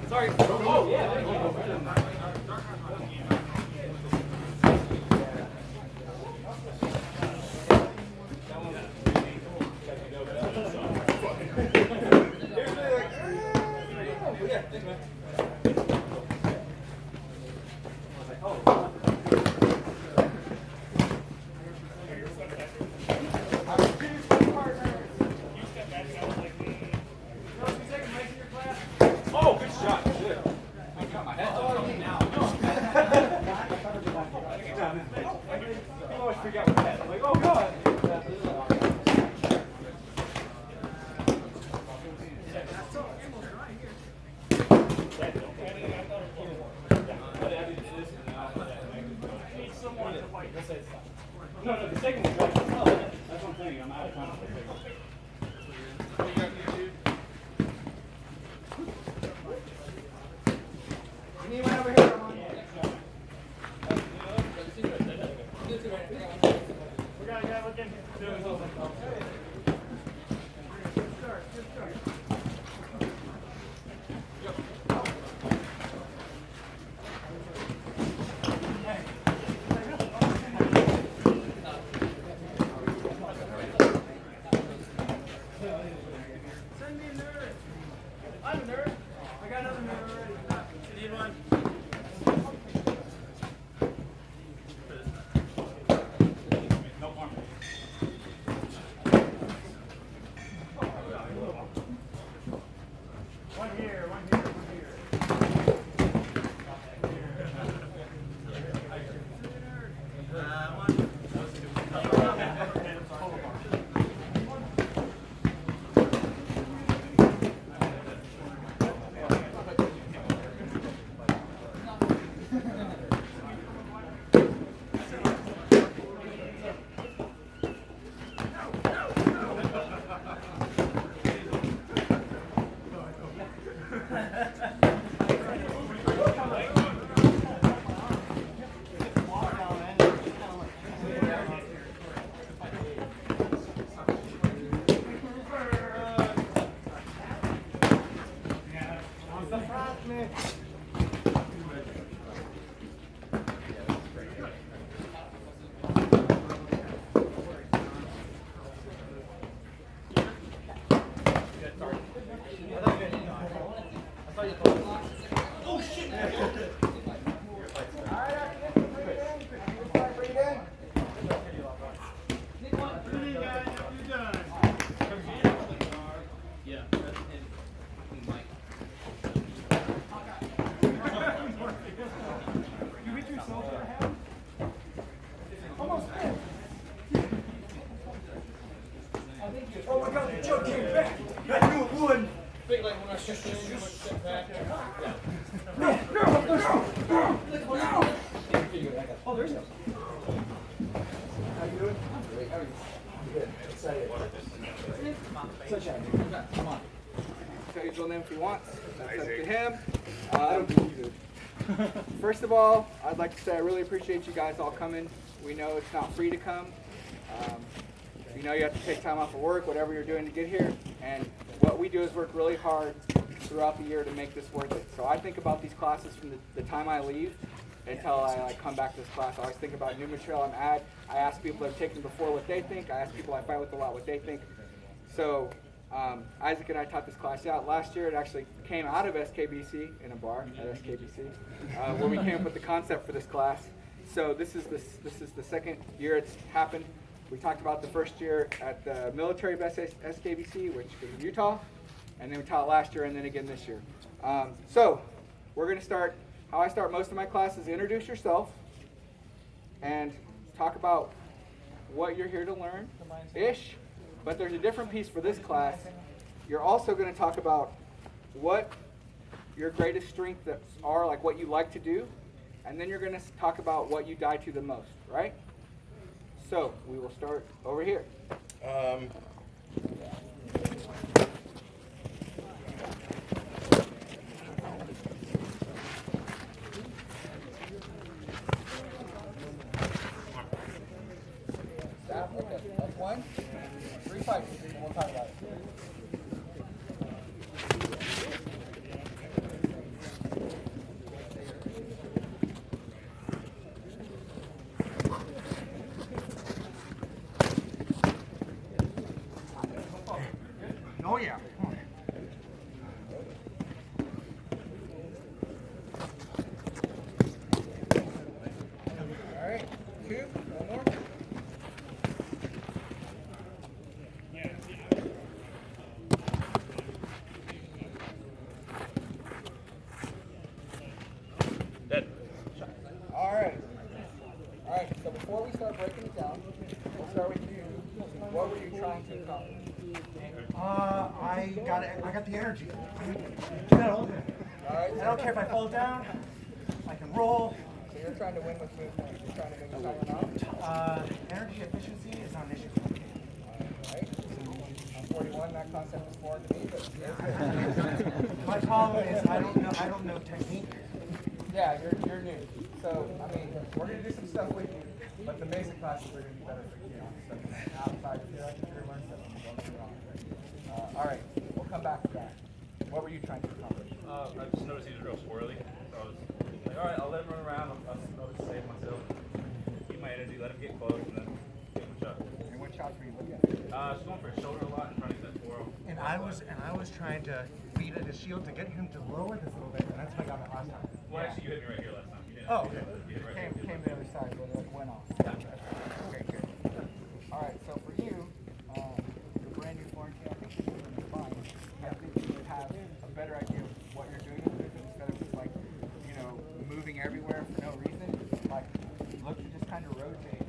Sorry. Oh, yeah. Oh, good shot. Good. I got my head now. People always freak out with my head. I'm like, oh, God. No, the second one's right. That's what I'm saying. I'm out of time. Anyone over here? We got a guy looking. Good start, good start. Send me a nerd. I'm a nerd. I got another nerd already. You need one? No harm. One here, one here, one here. Oh my God, the joke came back. I knew it would. Big like when I shift in, you want to step back. Oh, there's no. How you doing? I'm great. How are you? Good. Excited. Sunshine. Come on. Tell his real name if he wants. That's up to him. I don't believe it. First of all, I'd like to say I really appreciate you guys all coming. We know it's not free to come. We know you have to take time off of work, whatever you're doing to get here. And what we do is work really hard throughout the year to make this worth it. So I think about these classes from the time I leave until I come back to this class. I always think about new material I'm at. I ask people that have taken before what they think. I ask people I fight with a lot what they think. So Isaac and I taught this class out. Last year it actually came out of SKBC in a bar at SKBC where we came up with the concept for this class. So this is the second year it's happened. We talked about the first year at the military base SKBC, which was in Utah, and then we taught last year and then again this year. So we're going to start, how I start most of my classes, introduce yourself and talk about what you're here to learn-ish. But there's a different piece for this class. You're also going to talk about what your greatest strengths are, like what you like to do, and then you're going to talk about what you die to the most, right? So we will start over here. Stop. Okay, that's one. 3 fights, and we'll talk about it. Oh yeah. All right, 2, one more. Dead. All right. All right, so before we start breaking it down, we'll start with you. What were you trying to accomplish? I got the energy. Get that old man. All right, I don't care if I fall down. I can roll. so you're trying to win with movement. You're trying to make time out. Energy efficiency is not an issue. All right. I'm 41. That concept is foreign to me, but My problem is I don't know technique. yeah, you're new. So I mean, we're gonna do some stuff with you, but the basic classes are gonna be better for you. Stuff outside, if you're learning stuff, don't do it on. All right, we'll come back to that. What were you trying to accomplish? I just noticed he was real squirrely. So I was like, all right, I'll let him run around. I'll just save myself. Keep my energy, let him get close, and then give him a shot. And what shots were you looking at? Just going for his shoulder a lot and trying to get that 4-0. And I was trying to beat at his shield to get him to lower this a little bit, and that's what I got my last time. Well, actually, you hit me right here last time. You didn't. Oh, okay. You hit right Came here. to the other side, but it went off. Okay, good. All right, so for you, you're brand new Florentine. I think you're doing fine. I think you would have a better idea of what you're doing instead of just like, moving everywhere for no reason. Like, look to just kind of rotate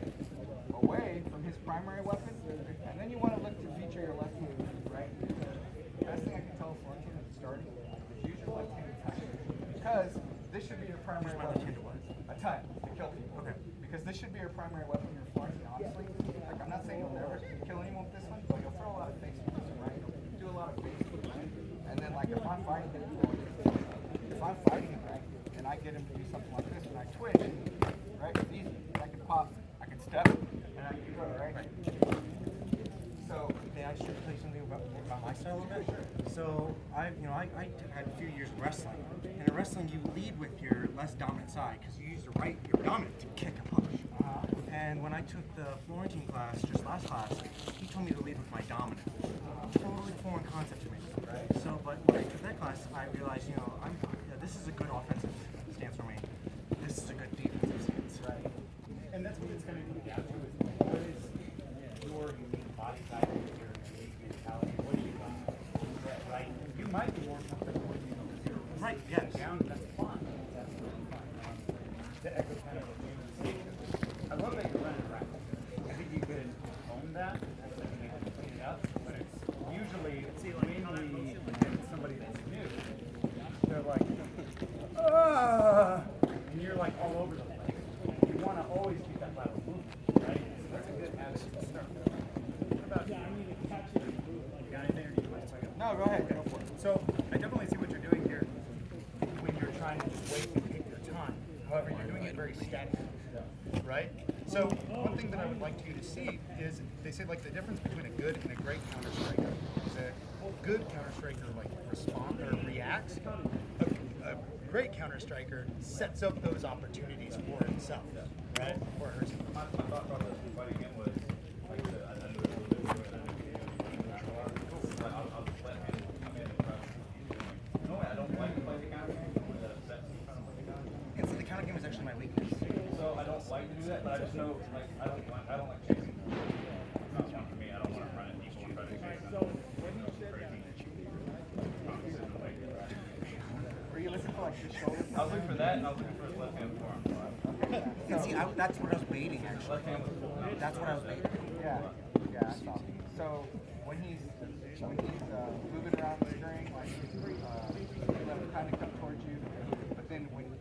away from his primary weapon, and then you want to look to feature your left hand, right? The best thing I can tell a Florentine at the starting is use your left-handed touch, because this should be your primary weapon. A ton to kill people. Okay. Because this should be your primary weapon. Your Florentine, honestly. Like, I'm not saying you'll never kill anyone with this one, but you'll throw a lot of face with this one, right? Do a lot of face with it, and then like if I'm fighting him, right, and I get him to do something like this, and I twitch, right? It's easy. I can pop, I can step, and I can throw, right? So, May I just tell you something about my style a little bit? Sure. So I had a few years of wrestling, and in wrestling you lead with your less dominant side because you use your dominant to kick and punch. And when I took the Florentine class, just last class, he told me to lead with my dominant. Totally foreign concept to me. Right. So, but when I took that class, I realized, this is a good offensive stance for me. This is a good defensive stance. Right. And that's what it's going to be down to is what is your unique body type, your unique mentality, what do you want, right? You might be more comfortable with, your Right, yes. down, that's fine. That's really fine. To echo kind of what you were saying, I love that you're running around. I think you could own that, and you have to clean it up, but it's usually, mainly when it's somebody that's new, they're like, and you're like all over the place. You want to always keep that lateral movement, right? So that's a good attitude to start with. What about you? You got anything or do you want to take it? no, go ahead. Go for it. So I definitely see what you're doing here when you're trying to just wait and take your time. However, you're doing it very static, right? So one thing that I would like you to see is they say like the difference between a good and a great counter striker is a good counter striker like responds or reacts. A great counter striker sets up those opportunities for himself, right? For herself. My thought process with fighting him was, like I said, I knew it a little bit more than I knew it. I'll just let him come in and crush. Normally, I don't like to play the counter game, but that's kind of what they got. And so the counter game is actually my weakness. So I don't like to do that, but I just know, like, I don't like chasing. It's not fun for me. I don't want to run at people and try to chase them. Were you looking for like your shoulder? I was looking for that, and I was looking for his left hand forearm. And see, that's what I was baiting actually. Left hand was cool. That's what I was baiting. Yeah, I saw. So when he's moving around the string, like you let him kind of come towards you, but then when you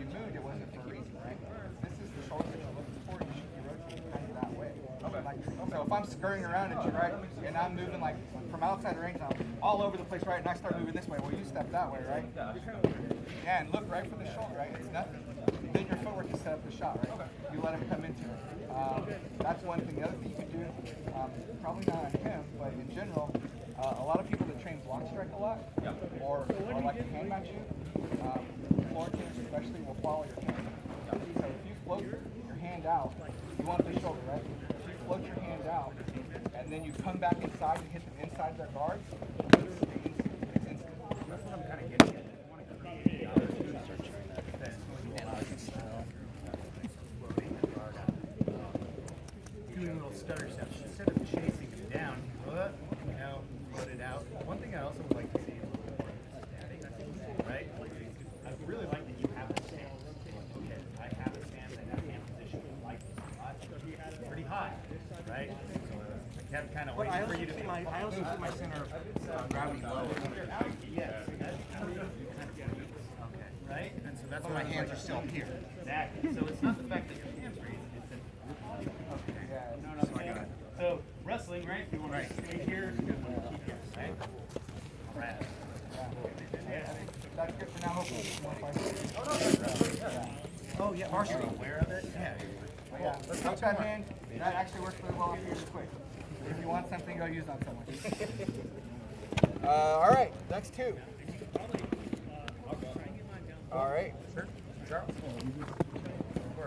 moved, it wasn't for a reason, right? This is the shoulder that you're looking for. You should be rotating kind of that way. Okay. Like, so if I'm scurrying around at you, right, and I'm moving like from outside range, I'm all over the place, right, and I start moving this way. Well, you step that way, right? Yeah, and look right for the shoulder, right? It's nothing. Then need your footwork to set up the shot, right? You let him come into it. That's one thing. The other thing you can do, probably not on him, but in general, a lot of people that train block strike a lot, or like to hand match you, Florentines especially will follow your hand. So if you float your hand out, you want the shoulder, right? If you float your hand out, and then you come back inside and hit them inside their guards, it's instant. That's what I'm kind of getting at. I want to create doing little stutter steps instead of chasing him down. Float it out. One thing I also would like to see is a little more static, right? I really like that you have a stance. Okay, I have a stance. I have hand position. I like this a lot. Pretty high, right? So I kept kind of But waiting I for also you to keep be my center of gravity low. yes. Okay, right? And so that's But why my hands are still up here. Exactly. So it's not the fact that your hands raised, it's that. Okay. No, no, okay. So wrestling, right? You want to stay here, you want to keep here, right? All right. Yeah, that's good for now. Hopefully, Oh yeah, Are you varsity. aware of it? Yeah. yeah. Up that hand. That actually works really well if you're quick. If you want something, go use on someone. All right, next two. All right. Charles?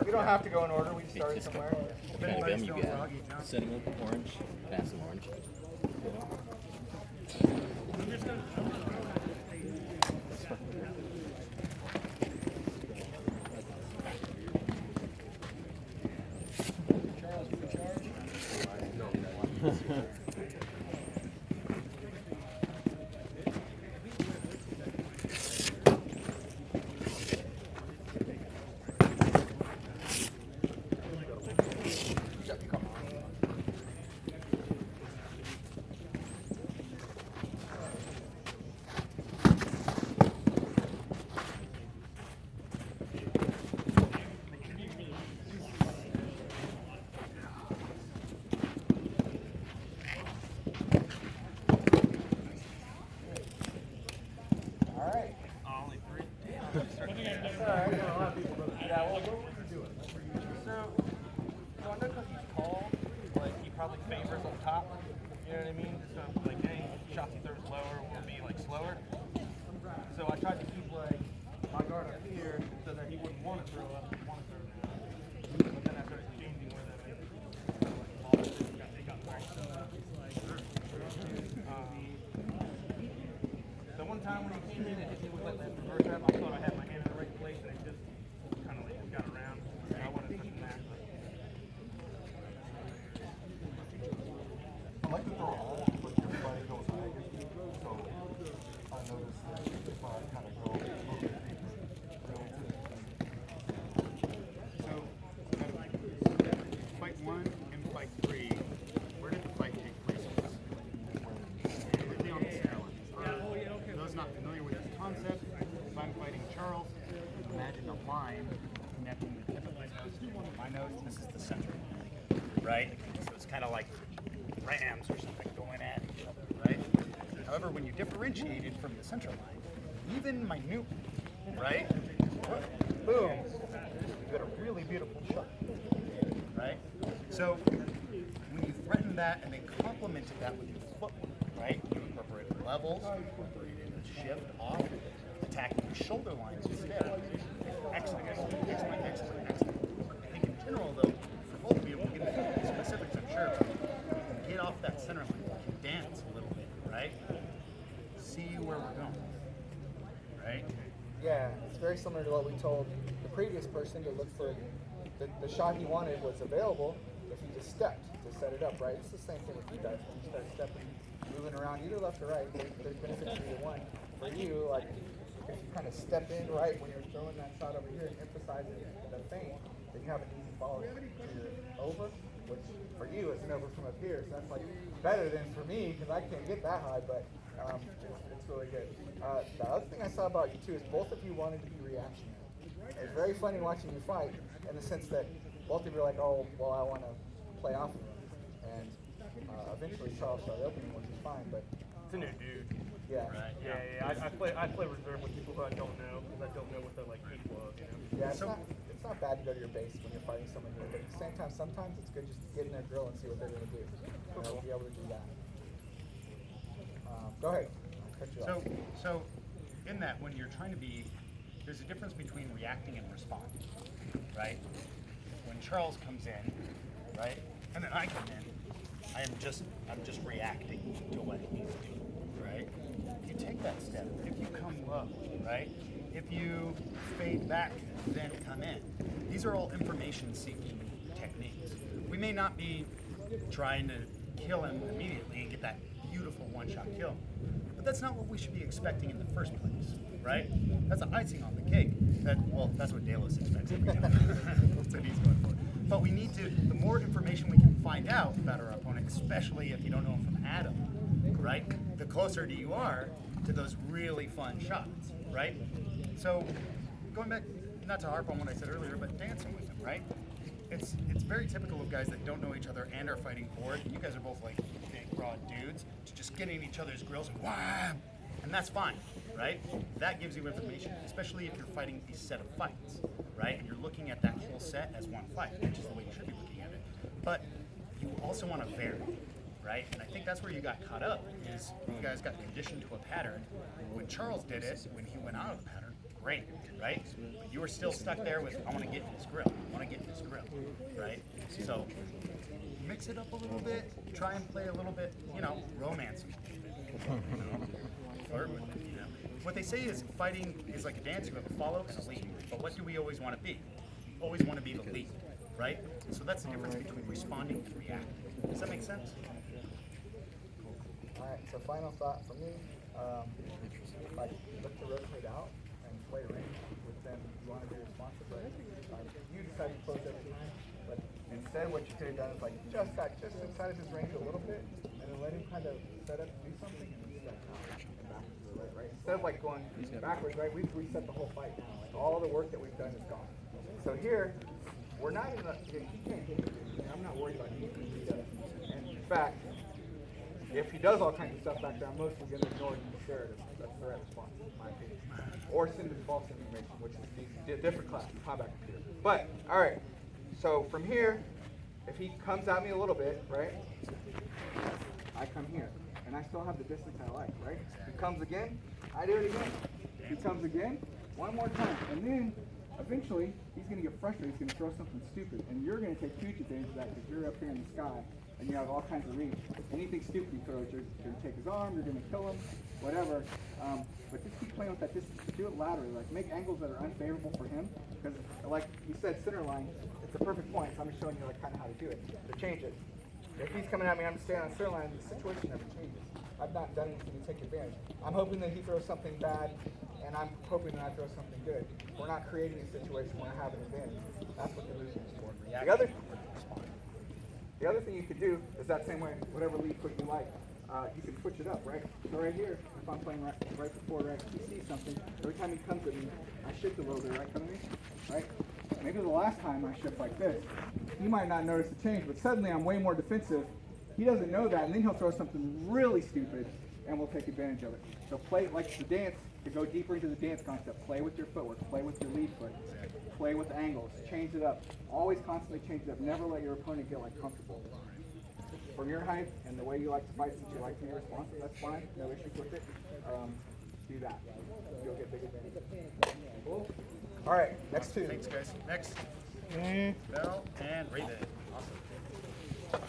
We don't have to go in order. We started somewhere. Bam, you got it. Setting up orange, pass him orange. All right. Only three? Yeah, well, what were you doing? So I know because he's tall, like he probably favors up top. You know what I mean? So like any shots he throws lower will be like slower. So I tried to keep like my guard up here so that he wouldn't want to throw up, want to throw down. But then I started changing with him. So one time when he came in and hit me with like that reverse wrap, I thought I had my hand in the right place and it just kind of like got around. I wasn't touching that. I like to throw all, but everybody goes high. So I noticed that if I kind of go a little bit deeper, So, fight 1 and fight 3, where did the fight take place? Directly on the center line. For those not familiar with this concept, if I'm fighting Charles, imagine a line connecting the tip of my nose to my nose. This is the center, right? So it's kind of like rams or something going at each other, right? However, when you differentiate it from the center line, even minute, right? Boom, you got a really beautiful shot, right? So when you threaten that and then complemented that with your footwork, right? You incorporate levels, you incorporate a shift off, attacking the shoulder lines instead. Excellent, excellent, excellent, excellent, excellent. I think in general, though, for both of you, we'll get into the specifics, I'm sure, but you can get off that center line, you can dance a little bit, right? See where we're going, right? Yeah, it's very similar to what we told the previous person to look for. The shot he wanted was available if he just stepped to set it up, right? It's the same thing with you guys. If you start stepping, moving around either left or right, there's benefits to either one. For you, like, if you kind of step in right when you're throwing that shot over here and emphasizing the feint, then you have an easy follow to your over, which for you is an over from up here. So that's like better than for me because I can't get that high, but it's really good. The other thing I saw about you too is both of you wanted to be reactionary. It's very funny watching you fight in the sense that both of you are like, oh, well, I want to play off of him. And eventually Charles started opening, which is fine, but It's a new dude. yeah. Right. Yeah. I play reserve with people who I don't know because I don't know what they're like capable of. You know. Yeah, it's So- not not bad to go to your base when you're fighting someone new, but at the same time, sometimes it's good just to get in their grill and see what they're going to do. And I'll be able to do that. Go ahead. I'll cut you off. So in that, when you're trying to be, there's a difference between reacting and responding, right? When Charles comes in, right, and then I come in, I'm just reacting to what he's doing, right? If you take that step, if you come low, right? If you fade back, then come in. These are all information-seeking techniques. We may not be trying to kill him immediately and get that beautiful one-shot kill, but that's not what we should be expecting in the first place, right? That's the icing on the cake. That's what Dalos expects every time. That's what he's going for. But we need to, the more information we can find out about our opponent, especially if you don't know him from Adam, right? The closer you are to those really fun shots, right? So going back, not to harp on what I said earlier, but dancing with him, right? It's very typical of guys that don't know each other and are fighting bored. And you guys are both like big, broad dudes to just get in each other's grills and wham! And that's fine, right? That gives you information, especially if you're fighting a set of fights, right? And you're looking at that whole set as one fight, which is the way you should be looking at it. But you also want to vary, right? And I think that's where you got caught up, is you guys got conditioned to a pattern. When Charles did it, when he went out of the pattern, great, right? But you were still stuck there with, I want to get in his grill, I want to get in his grill, right? So mix it up a little bit, try and play a little bit, romance. Flirt with it, What they say is fighting is like a dance, you have a follow and a lead. But what do we always want to be? We always want to be the lead, right? So that's the difference between responding and reacting. Does that make sense? All right, so final thought for me, if I look to rotate out and play range with them, you want to be responsive, right? You decide to close every time, but instead what you could have done is like just got just inside of his range a little bit, and then let him kind of set up to do something, and then step out and back to the right? Instead of like going backwards, right, we've reset the whole fight now. Like all the work that we've done is gone. So here, we're not in he can't hit you. I'm not worried about anything he does. And in fact, if he does all kinds of stuff back there, I'm mostly going to ignore it and stare at him. That's the right response, in my opinion. Or send him false information, which is a different class, combat computer. But, all right, so from here, if he comes at me a little bit, right, I come here. And I still have the distance I like, right? He comes again, I do it again. He comes again, one more time. And then, eventually, he's going to get frustrated. He's going to throw something stupid. And you're going to take huge advantage of that because you're up here in the sky and you have all kinds of reach. Anything stupid he throws, you're going to take his arm, you're going to kill him, whatever. But just keep playing with that distance. Do it laterally. Like, make angles that are unfavorable for him. Because, like you said, center line, it's a perfect point. So I'm just showing you like kind of how to do it, to change it. If he's coming at me, I'm staying on center line, the situation never changes. I've not done anything to take advantage. I'm hoping that he throws something bad, and I'm hoping that I throw something good. We're not creating a situation where I have an advantage. That's what the movement is for. The other thing you could do is that same way, whatever lead foot you like, you can switch it up, right? So right here, if I'm playing right before, right, he sees something, every time he comes at me, I shift a little bit, right, come at me, right? Maybe the last time I shift like this, he might not notice the change, but suddenly I'm way more defensive. He doesn't know that, and then he'll throw something really stupid, and we'll take advantage of it. So play like the dance, to go deeper into the dance concept. Play with your footwork, play with your lead foot, play with angles, change it up. Always constantly change it up. Never let your opponent get like comfortable. From your height and the way you like to fight, since you like to be responsive, that's fine. No issues with it. Do that. You'll get big advantage. Cool. All right, next two. Thanks, guys. Next. Bell and Raven. Awesome.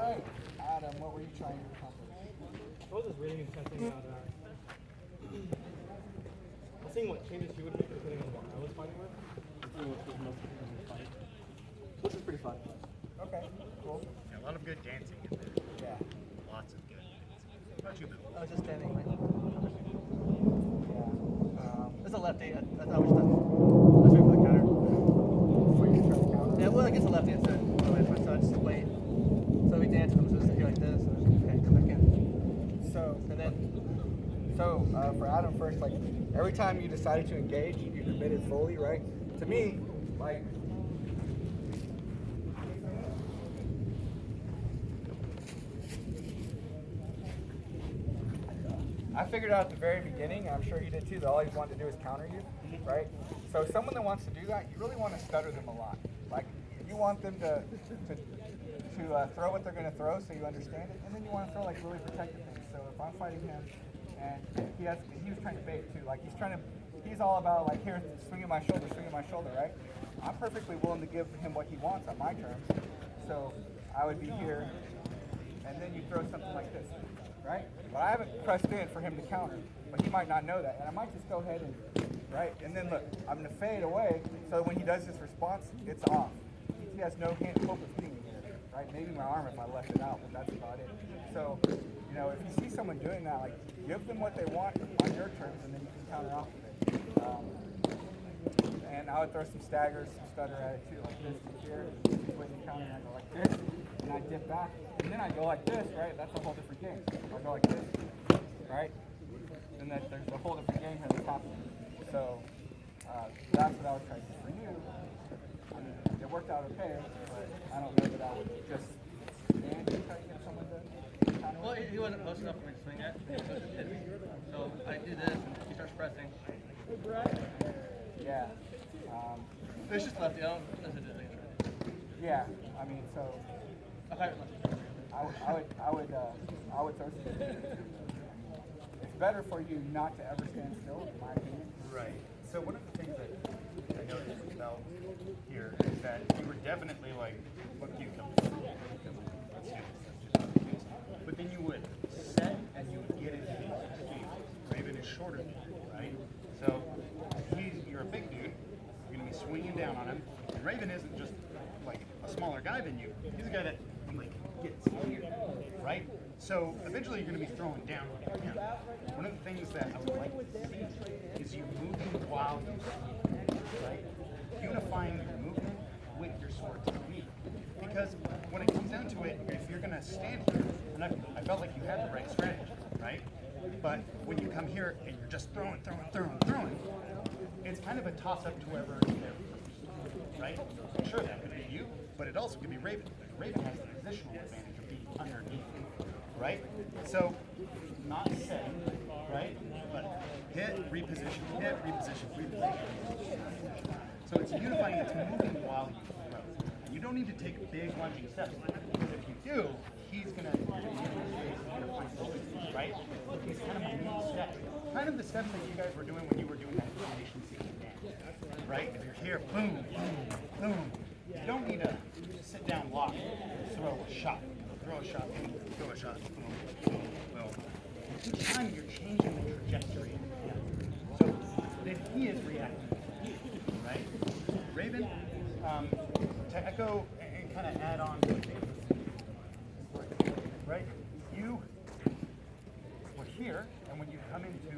right, Adam, what were you trying to accomplish? I was just reading and testing out. I was seeing what changes you would make depending on what I was fighting with. Which is pretty fun. Okay, cool. Yeah, a lot of good dancing in there. Yeah. Lots of good dancing. What about you, Bill? I was just standing like. Yeah. It's a lefty. I was just waiting for the counter. Before you try to counter? Yeah, well, I guess a lefty instead. So I just wait. So we dance, and I'm supposed to sit here like this, and then okay, come back in. So, And then, for Adam first, like, every time you decided to engage, you committed fully, right? To me, like, I figured out at the very beginning, and I'm sure he did too, that all he wanted to do is counter you, right? So someone that wants to do that, you really want to stutter them a lot. Like, you want them to throw what they're going to throw so you understand it, and then you want to throw like really protective things. So if I'm fighting him, and he was trying to bait too, like he's all about like, here, swinging my shoulder, right? I'm perfectly willing to give him what he wants on my terms. So I would be here, and then you throw something like this, right? But I haven't pressed in for him to counter, but he might not know that, and I might just go ahead and, right? And then look, I'm gonna fade away, so when he does his response, it's off. He has no hope of hitting me here, right? Maybe my arm if I left it out, but that's about it. So, you know, if you see someone doing that, like, give them what they want on your terms, and then you can counter off of it. And I would throw some staggers, some stutter at it too, like this here, when you counter, and I go like this, and I dip back, and then I go like this, right? That's a whole different game. I'll go like this, right? And then there's a whole different game here that's happening. So that's what I was trying to do for you. I mean, it worked out okay, but I don't know that I would just stand and try to get someone to counter. well, he wasn't close enough for me to swing at. So I do this, and he starts pressing. Yeah. It's just lefty. I don't necessarily do anything. Yeah. I mean, so Okay. I would throw some. It's better for you not to ever stand still, in my opinion. Right. So one of the things that I noticed about here is that you were definitely like, look, you come. Let's do this. But then you would set and you would get into the game. Raven is shorter than you, right? So you're a big dude. You're going to be swinging down on him. And Raven isn't just like a smaller guy than you. He's a guy that like gets here, right? So eventually you're going to be throwing down on him. One of the things that I would like to see is you moving while you swing, right? Unifying your movement with your sword technique. Because when it comes down to it, if you're going to stand here, and I felt like you had the right strategy, right? But when you come here and you're just throwing, it's kind of a toss-up to whoever is there first, right? Sure, that could be you, but it also could be Raven. Raven has the positional advantage of being underneath, right? So, not setting, right? But hit, reposition, hit, reposition, reposition. So it's unifying, it's moving while you throw. And you don't need to take big lunging steps. Because if you do, he's gonna right? These kind of minute steps. Kind of the steps that you guys were doing when you were doing that combination sequence dance. Right? If you're here, boom, boom, boom. You don't need to sit down lock, throw a shot. Throw a shot, boom, throw a shot, boom, boom, boom. Each time you're changing the trajectory. So then he is reacting. Right? Raven, to echo and kind of add on to what David was saying, right? You were here, and when you come into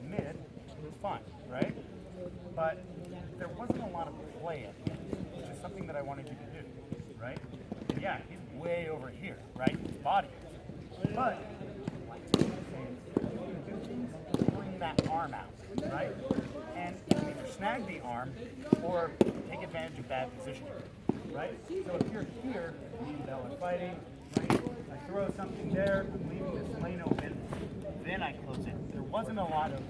mid, it was fine, right? But there wasn't a lot of play at the end, which is something that I wanted you to do, right? And yeah, he's way over here, right? His body is. But, like David was saying, you can do things to bring that arm out, right? And you can either snag the arm or take advantage of bad positioning, right? So if you're here, me and Bell are fighting, right? I throw something there, I'm leaving this lane open, then I close it. There wasn't a lot of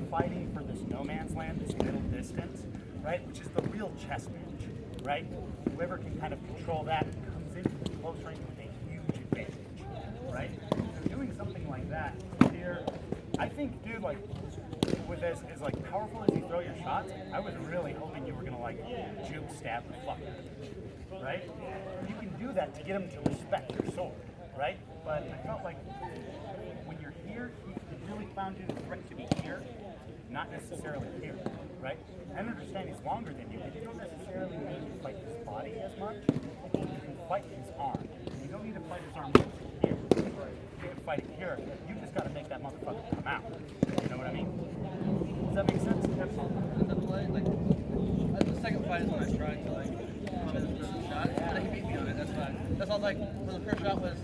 fighting for this no man's land, this middle distance, right? Which is the real chess match, right? Whoever can kind of control that comes into the close range with a huge advantage, right? So doing something like that here, I think, dude, like, with as like powerful as you throw your shots, I was really hoping you were gonna like juke stab the fuck out of it, right? You can do that to get him to respect your sword, right? But I felt like when you're here, he really found you the threat to be here, not necessarily here, right? I understand he's longer than you, but you don't necessarily need to fight his body as much. You can fight his arm. You don't need to fight his arm here. You can fight it here. You just got to make that motherfucker come out. You know what I mean? Does that make sense? And the play, like, the second fight is when I tried to like come in for the shot, but he beat me on it. That's fine. That's all like. For the first shot was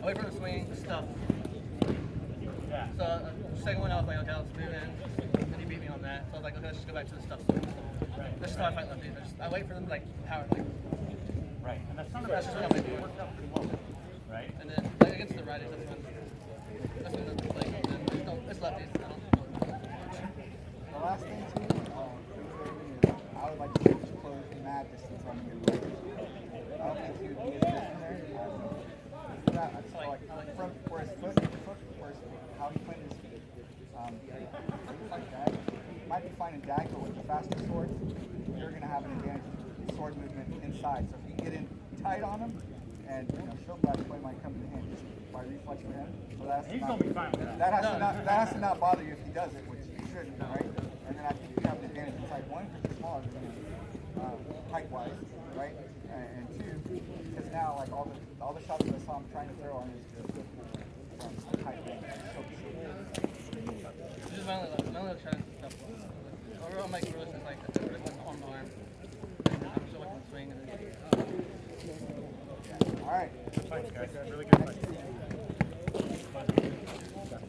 away from the swing, stuff. Yeah. So the second one I was like, okay, I'll move in, and he beat me on that. So I was like, okay, let's just go back to the stuff. Right. That's just how I fight lefties. I wait for them to like power like, Right. And that's not That's just what I'm doing. worked out pretty well. Right? and then like against the righties, that's when the play comes in. It's lefties. The last thing too, I would like to see you close mad distance on your leg. I don't think he would be as good from there. I just feel like from where his foot, where how he planted his feet. Like that. Might be fine in dag, but with the faster swords, you're going to have an advantage in sword movement inside. So if you get in tight on him, and shield back play might come in handy by reflex for him. So that's He's going to be fine with that. that has to not bother you if he does it, which he shouldn't, right? And then I think you have an advantage in type 1 because you're smaller than him, height-wise, right? And 2, because now like all the shots that I saw him trying to throw on his from height range. Just my only trying to stuff. Overall, I'm like really just like on my arm. I'm still like swing and then. All right. Fights, guys. Really good fights.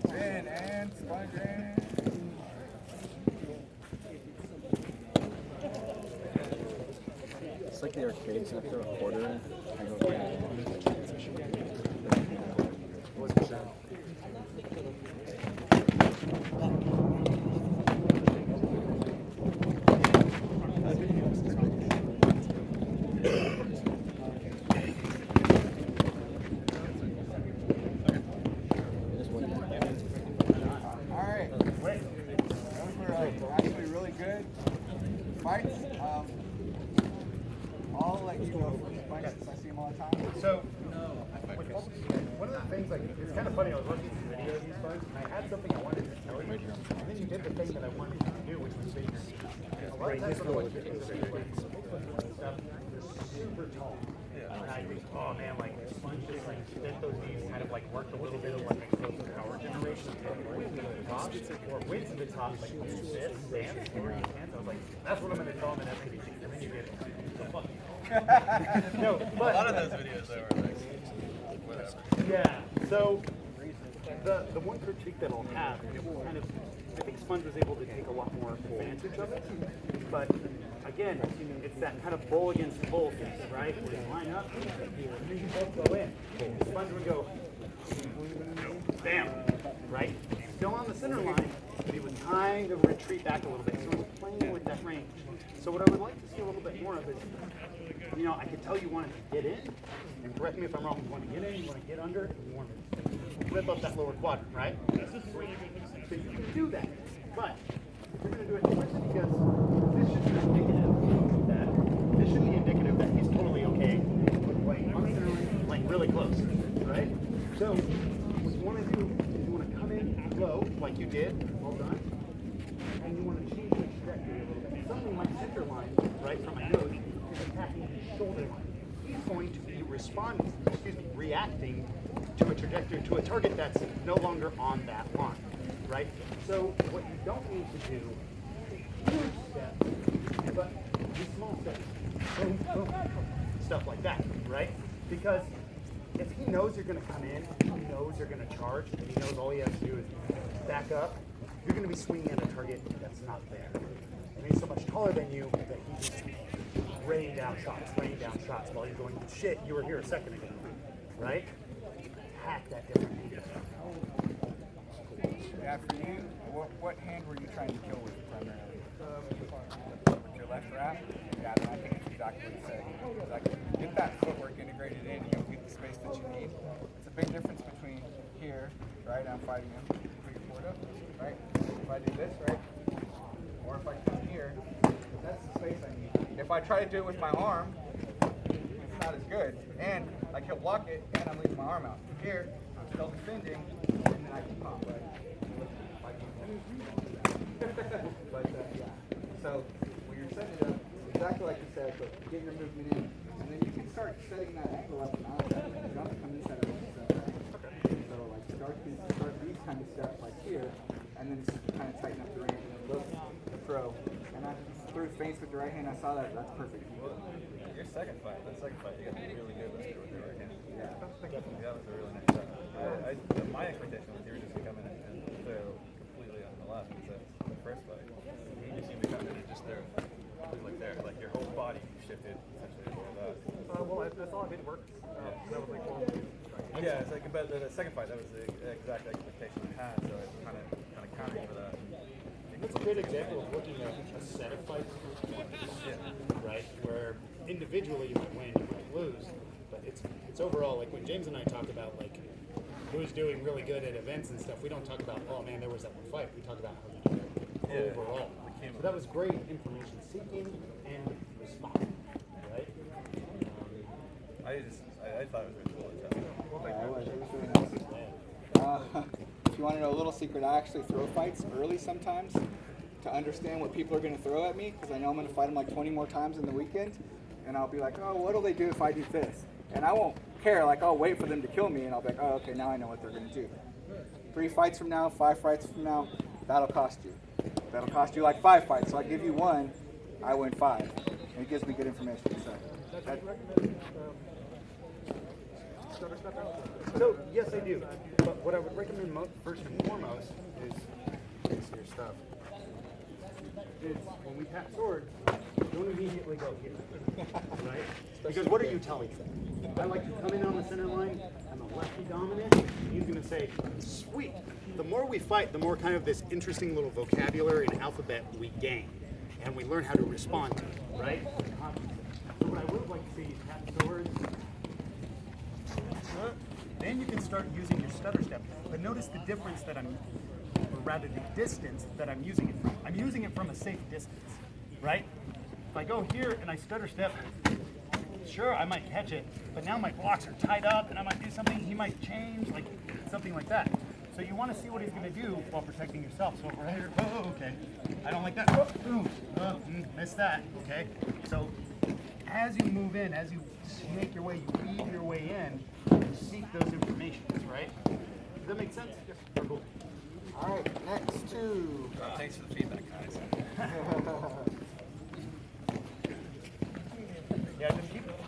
Spin and sponge in. It's like the arcades, you have to throw a quarter in. I go, What's the sound? All right. Those were actually really good fights. I'll let you go first, Mike, since I see him all the time. So, one of the things, like, it's kind of funny, I was watching some videos of these fights, and I had something I wanted to tell you, and then you did the thing that I wanted you to do, which was bigger. A lot of times when I watch videos of like, stuff, they're super tall. And I think, oh man, like, Sponge just like bent those knees, kind of like worked a little bit of like explosive power generation, wins at the top, or wins at the top, like this dance, or his hands. I was like, that's what I'm going to call him in SKBC. And then you did it. So fuck you. No, but A lot of those videos though are like, whatever. yeah. So the one critique that I'll have, and it will kind of, I think Sponge was able to take a lot more advantage of it. But again, it's that kind of bull against bull thing, right? Where you line up, and then you both go in. Sponge would go, bam, right? Still on the center line, but he was trying to retreat back a little bit. So he was playing with that range. So what I would like to see a little bit more of is, I could tell you wanted to get in, and correct me if I'm wrong, you want to get in, you want to get under, and you want to rip up that lower quadrant, right? So you can do that, but if you're going to do it differently, because this should be indicative that he's totally okay with playing on the center line, playing really close, right? So what you want to do is you want to come in low, like you did, well done, and you want to change the trajectory a little bit. Suddenly my center line, right from my nose, is attacking his shoulder line. He's going to be reacting to a trajectory, to a target that's no longer on that line, right? So what you don't need to do is huge steps, but these small steps, boom, boom, stuff like that, right? Because if he knows you're going to come in, he knows you're going to charge, and he knows all he has to do is back up, you're going to be swinging at a target that's not there. And he's so much taller than you that he's just raining down shots while you're going, shit, you were here a second ago, right? Hack that differently. Yeah, for you, what hand were you trying to kill with primarily? With your left wrap? Yeah, then I think it's exactly what you said. Like, get that footwork integrated in, you'll get the space that you need. It's a big difference between here, right? I'm fighting him, put your forward up, right? If I do this, right? Or if I come here, that's the space I need. If I try to do it with my arm, it's not as good. And like he'll block it, and I'm leaving my arm out. Here, I'm still defending, and then I can pop, right? But yeah. So when you're setting it up, exactly like you said, but get your movement in, and then you can start setting that angle up and out. You don't have to come inside of it. So like start these kind of steps like here, and then just kind of tighten up the range and then look the throw. And I threw feints with the right hand. I saw that. That's perfect. Your second fight, you got really good with your right hand. Yeah. Definitely, that was a really nice shot. My expectation was you were just going to come in and throw completely on the left. Because the first fight, you just seemed to come in and just throw like there. Like your whole body shifted essentially for that. Well, I thought it worked. That was like, well, Yeah, it's like, but the second fight, that was the exact expectation I had, so it kind of countered for that. That's a great example of looking at a set of fights, right? Where individually you might win, you might lose, but it's overall, like when James and I talk about like who's doing really good at events and stuff, we don't talk about, oh man, there was that one fight. We talk about how you do overall. So that was great information seeking and responding, right? I thought it was really cool. If you want to know a little secret, I actually throw fights early sometimes to understand what people are going to throw at me, because I know I'm going to fight them like 20 more times in the weekend, and I'll be like, oh, what'll they do if I do this? And I won't care, like I'll wait for them to kill me, and I'll be like, oh, okay, now I know what they're going to do. 3 fights from now, 5 fights from now, that'll cost you. That'll cost you like 5 fights, so I give you 1, I win 5. And it gives me good information. So, yes, I do. But what I would recommend first and foremost is your stuff. Is when we tap swords, don't immediately go here, right? Because what are you telling them? I like to come in on the center line. I'm a lefty dominant. He's going to say, sweet. The more we fight, the more kind of this interesting little vocabulary and alphabet we gain. And we learn how to respond to it, right? So what I would like to see is tap swords. Then you can start using your stutter step. But notice the difference that or rather the distance that I'm using it from. I'm using it from a safe distance, right? If I go here and I stutter step, sure, I might catch it, but now my blocks are tied up and I might do something, he might change, like something like that. So you want to see what he's going to do while protecting yourself. So if we're here, oh, okay, I don't like that. Missed that, okay? So as you move in, as you make your way, you weave your way in, you seek those informations, right? Does that make sense? Yes. Cool. All right, next 2. Thanks for the feedback, guys.